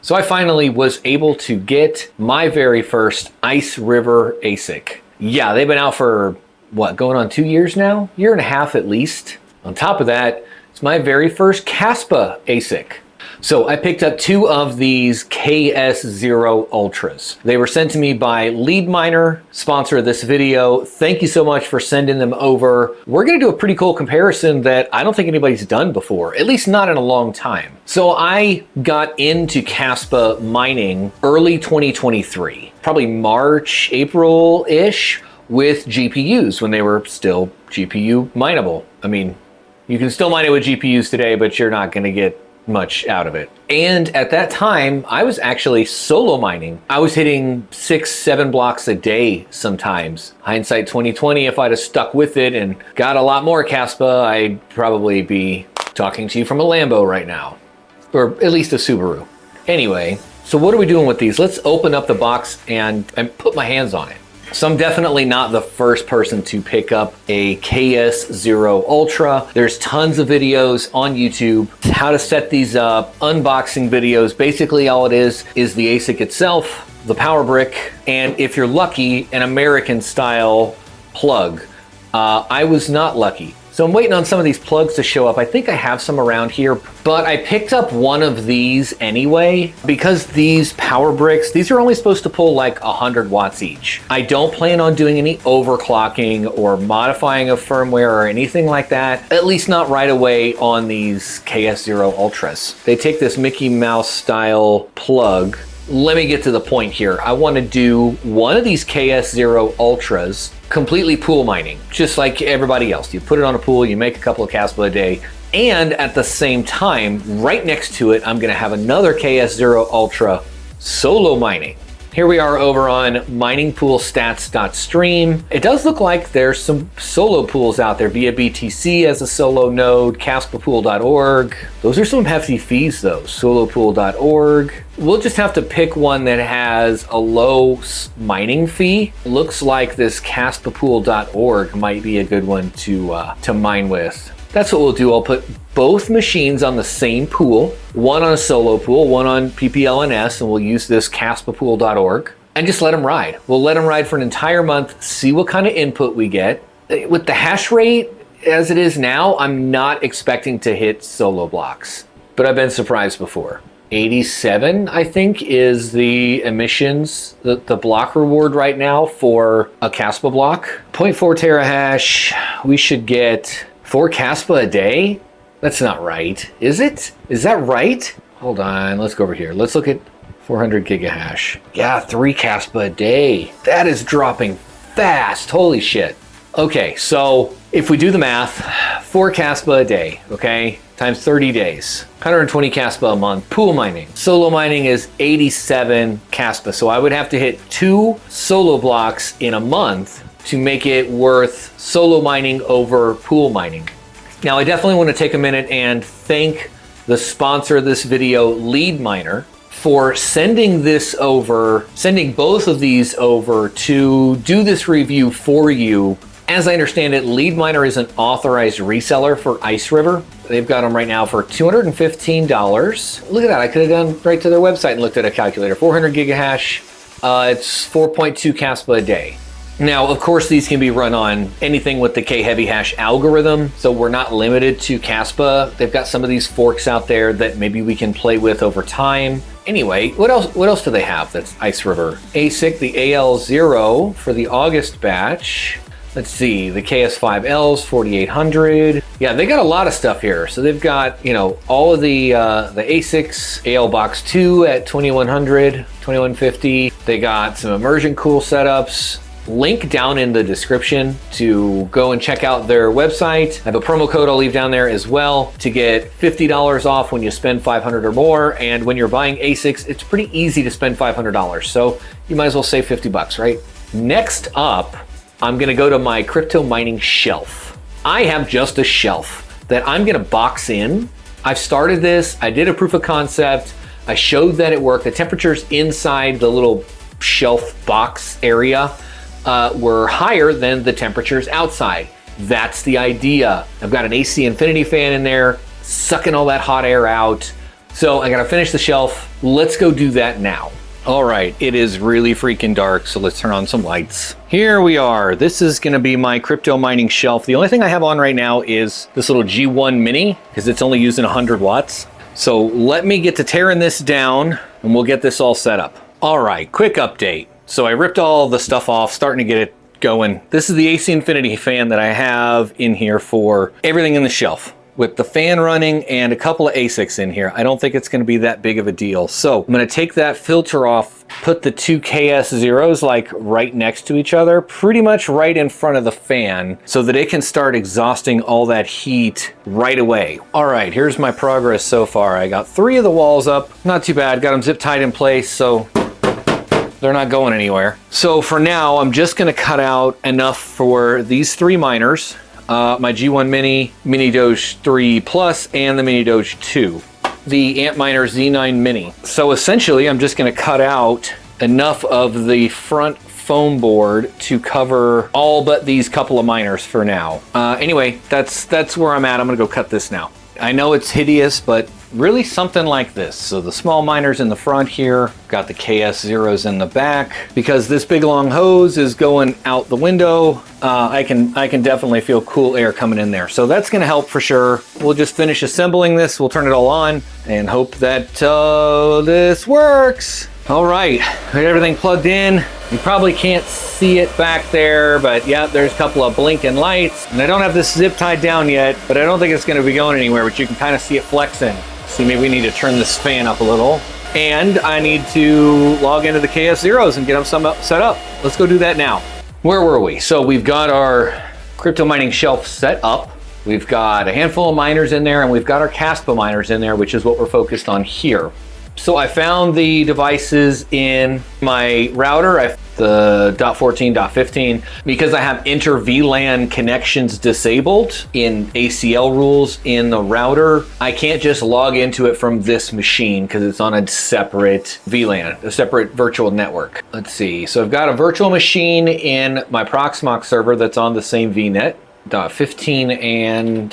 So I finally was able to get my very first IceRiver ASIC. Yeah, they've been out for, what, going on 2 years now? Year and a half at least. On top of that, it's my very first Kaspa ASIC. So I picked up 2 of these KS0 Ultras. They were sent to me by LeedMiner, sponsor of this video. Thank you so much for sending them over. We're gonna do a pretty cool comparison that I don't think anybody's done before, at least not in a long time. So I got into Kaspa mining early 2023, probably March, April-ish, with GPUs when they were still GPU mineable. I mean, you can still mine it with GPUs today, but you're not gonna get much out of it. And at that time, I was actually solo mining. I was hitting 6-7 blocks a day sometimes. Hindsight 2020, if I'd have stuck with it and got a lot more Kaspa, I'd probably be talking to you from a Lambo right now. Or at least a Subaru. Anyway, so what are we doing with these? Let's open up the box and put my hands on it. So I'm definitely not the first person to pick up a KS0 Ultra. There's tons of videos on YouTube, how to set these up, unboxing videos. Basically all it is the ASIC itself, the power brick, and if you're lucky, an American style plug. I was not lucky. So I'm waiting on some of these plugs to show up. I think I have some around here, but I picked up one of these anyway because these power bricks, these are only supposed to pull like 100 watts each. I don't plan on doing any overclocking or modifying of firmware or anything like that, at least not right away on these KS0 Ultras. They take this Mickey Mouse style plug. Let me get to the point here. I want to do one of these KS0 Ultras completely pool mining, just like everybody else. You put it on a pool, you make a couple of Kaspa a day, and at the same time, right next to it, I'm gonna have another KS0 Ultra solo mining. Here we are over on miningpoolstats.stream. It does look like there's some solo pools out there via BTC as a solo node, kaspapool.org. Those are some hefty fees though, solopool.org. We'll just have to pick one that has a low mining fee. Looks like this kaspapool.org might be a good one to mine with. That's what we'll do. I'll put both machines on the same pool, one on a solo pool, one on PPLNS, and we'll use this kaspapool.org and just let them ride. We'll let them ride for an entire month, see what kind of input we get. With the hash rate as it is now, I'm not expecting to hit solo blocks, but I've been surprised before. 87, I think, is the emissions, the block reward right now for a Kaspa block. 0.4 terahash, we should get 4 Kaspa a day? That's not right, is it? Is that right? Hold on, let's go over here. Let's look at 400 gigahash. Yeah, 3 Kaspa a day. That is dropping fast, holy shit. Okay, so if we do the math, 4 Kaspa a day, okay? Times 30 days, 120 Kaspa a month. Pool mining. Solo mining is 87 Kaspa. So I would have to hit 2 solo blocks in a month to make it worth solo mining over pool mining. Now I definitely want to take a minute and thank the sponsor of this video, LeedMiner, for sending both of these over to do this review for you. As I understand it, LeedMiner is an authorized reseller for IceRiver. They've got them right now for $215. Look at that, I could have gone right to their website and looked at a calculator. 400 gigahash, it's 4.2 Kaspa a day. Now, of course, these can be run on anything with the K-heavy hash algorithm, so we're not limited to Kaspa. They've got some of these forks out there that maybe we can play with over time. Anyway, what else do they have that's IceRiver? ASIC, the AL0 for the August batch. Let's see, the KS5Ls, 4800. Yeah, they got a lot of stuff here. So they've got, you know, all of the ASICs, AL Box 2 at 2100, 2150. They got some immersion cool setups. Link down in the description to go and check out their website. I have a promo code I'll leave down there as well to get $50 off when you spend $500 or more. And when you're buying ASICs, it's pretty easy to spend $500. So you might as well save 50 bucks, right? Next up, I'm gonna go to my crypto mining shelf. I have just a shelf that I'm gonna box in. I've started this, I did a proof of concept. I showed that it worked. The temperatures inside the little shelf box area were higher than the temperatures outside. That's the idea. I've got an AC infinity fan in there, sucking all that hot air out. So I gotta finish the shelf. Let's go do that now. All right, it is really freaking dark, so let's turn on some lights. Here we are. This is gonna be my crypto mining shelf. The only thing I have on right now is this little G1 Mini, because it's only using 100 watts. So let me get to tearing this down and we'll get this all set up. All right, quick update. So I ripped all the stuff off, starting to get it going. This is the AC Infinity fan that I have in here for everything in the shelf, with the fan running and a couple of ASICs in here. I don't think it's gonna be that big of a deal. So I'm gonna take that filter off, put the two KS0s like right next to each other, pretty much right in front of the fan, so that it can start exhausting all that heat right away. All right, here's my progress so far. I got 3 of the walls up, not too bad. Got them zip tied in place, so they're not going anywhere. So for now, I'm just gonna cut out enough for these 3 miners, my G1 Mini, Mini Doge 3 Plus, and the Mini Doge 2, the Antminer Z9 Mini. So essentially, I'm just gonna cut out enough of the front foam board to cover all but these couple of miners for now. Anyway, that's where I'm at. I'm gonna go cut this now. I know it's hideous, but really something like this. So the small miners in the front here, got the KS0s in the back. Because this big long hose is going out the window, I can definitely feel cool air coming in there. So that's gonna help for sure. We'll just finish assembling this, we'll turn it all on, and hope that this works. All right, got everything plugged in. You probably can't see it back there, but yeah, there's a couple of blinking lights. And I don't have this zip tied down yet, but I don't think it's gonna be going anywhere, but you can kind of see it flexing. See, maybe we need to turn this fan up a little. And I need to log into the KS0s and get them set up. Let's go do that now. Where were we? So we've got our crypto mining shelf set up. We've got a handful of miners in there, and we've got our Kaspa miners in there, which is what we're focused on here. So I found the devices in my router, the .14.15, because I have inter-VLAN connections disabled in ACL rules in the router. I can't just log into it from this machine because it's on a separate VLAN, a separate virtual network. Let's see, so I've got a virtual machine in my Proxmox server that's on the same VNet, .15 and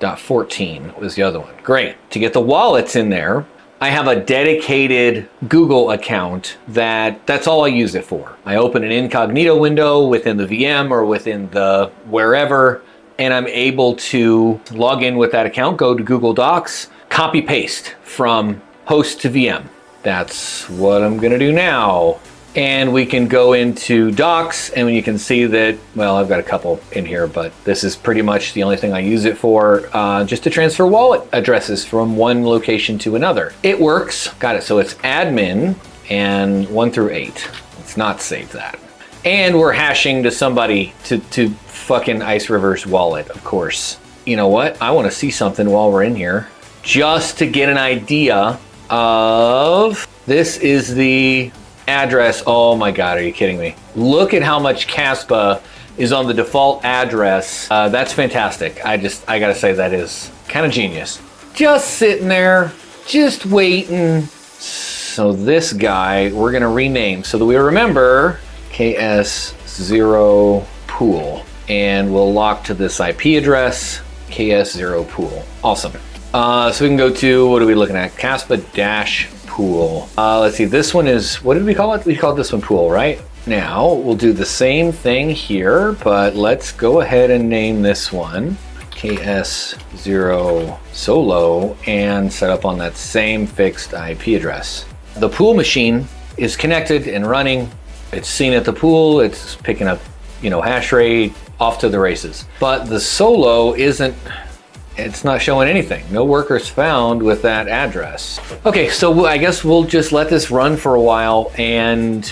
.14 was the other one. Great. To get the wallets in there, I have a dedicated Google account that's all I use it for. I open an incognito window within the VM or within the wherever, and I'm able to log in with that account, go to Google Docs, copy paste from host to VM. That's what I'm gonna do now. And we can go into Docs, and you can see that, well, I've got a couple in here, but this is pretty much the only thing I use it for, just to transfer wallet addresses from one location to another. It works. Got it. So it's admin and 1 through 8. Let's not save that. And we're hashing to somebody to fucking IceRiver's wallet, of course. You know what? I want to see something while we're in here, just to get an idea of, this is the address. Oh my God, are you kidding me? Look at how much Kaspa is on the default address. That's fantastic. I gotta say, that is kind of genius. Just sitting there, just waiting. So this guy, we're gonna rename so that we remember KS0 pool, and we'll lock to this IP address, KS0 pool. Awesome. So we can go to, what are we looking at? Kaspa dash pool. Let's see, this one is, what did we call it? We called this one pool, right? Now we'll do the same thing here, but let's go ahead and name this one KS0 solo and set up on that same fixed IP address. The pool machine is connected and running. It's seen at the pool. It's picking up, hash rate, off to the races. But the solo isn't, it's not showing anything. No workers found with that address. Okay, so I guess we'll just let this run for a while and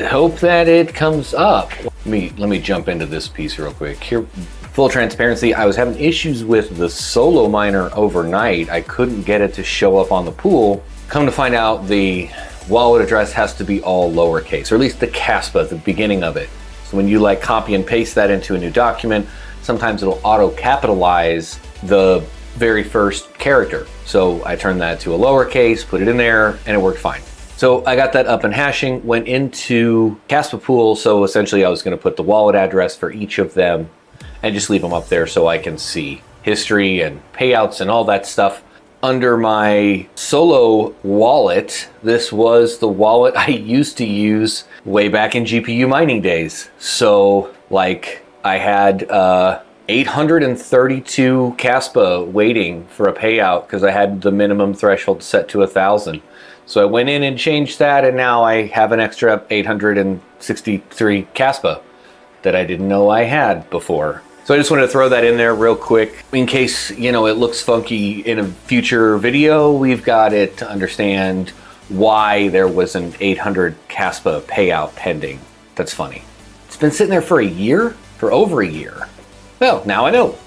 hope that it comes up. Let me jump into this piece real quick. Here, full transparency, I was having issues with the solo miner overnight. I couldn't get it to show up on the pool. Come to find out, the wallet address has to be all lowercase, or at least the Kaspa, the beginning of it. So when you copy and paste that into a new document, sometimes it'll auto capitalize the very first character. So I turned that to a lowercase, put it in there, and it worked fine. So I got that up and hashing, went into Kaspa pool. So essentially I was gonna put the wallet address for each of them and just leave them up there so I can see history and payouts and all that stuff. under my Solo wallet. This was the wallet I used to use way back in GPU mining days. So like I had 832 Kaspa waiting for a payout because I had the minimum threshold set to 1,000. So I went in and changed that, and now I have an extra 863 Kaspa that I didn't know I had before. So I just wanted to throw that in there real quick in case, you know, it looks funky in a future video. We've got it to understand why there was an 800 Kaspa payout pending. That's funny. It's been sitting there for a year, for over a year. Well, now I know.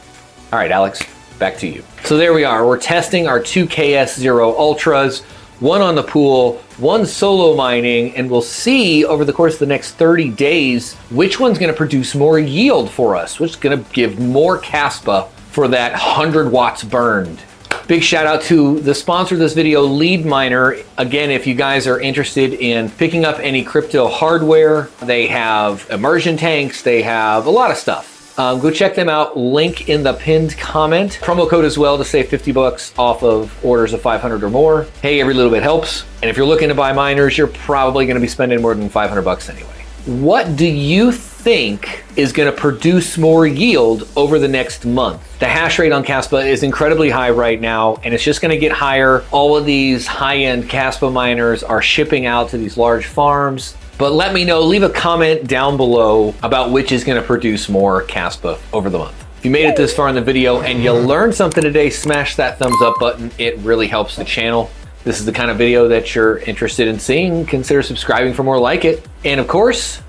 All right, Alex, back to you. So there we are. We're testing our two KS0 Ultras, one on the pool, one solo mining, and we'll see over the course of the next 30 days which one's gonna produce more yield for us, which is gonna give more Kaspa for that 100 watts burned. Big shout out to the sponsor of this video, LeedMiner. Again, if you guys are interested in picking up any crypto hardware, they have immersion tanks, they have a lot of stuff. Go check them out, link in the pinned comment. Promo code as well to save 50 bucks off of orders of 500 or more. Hey, every little bit helps. And if you're looking to buy miners, you're probably gonna be spending more than 500 bucks anyway. What do you think is gonna produce more yield over the next month? The hash rate on Kaspa is incredibly high right now, and it's just gonna get higher. All of these high-end Kaspa miners are shipping out to these large farms. But let me know, leave a comment down below about which is gonna produce more Kaspa over the month. If you made it this far in the video and you learned something today, smash that thumbs up button. It really helps the channel. This is the kind of video that you're interested in seeing. Consider subscribing for more like it. And of course,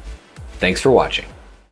thanks for watching.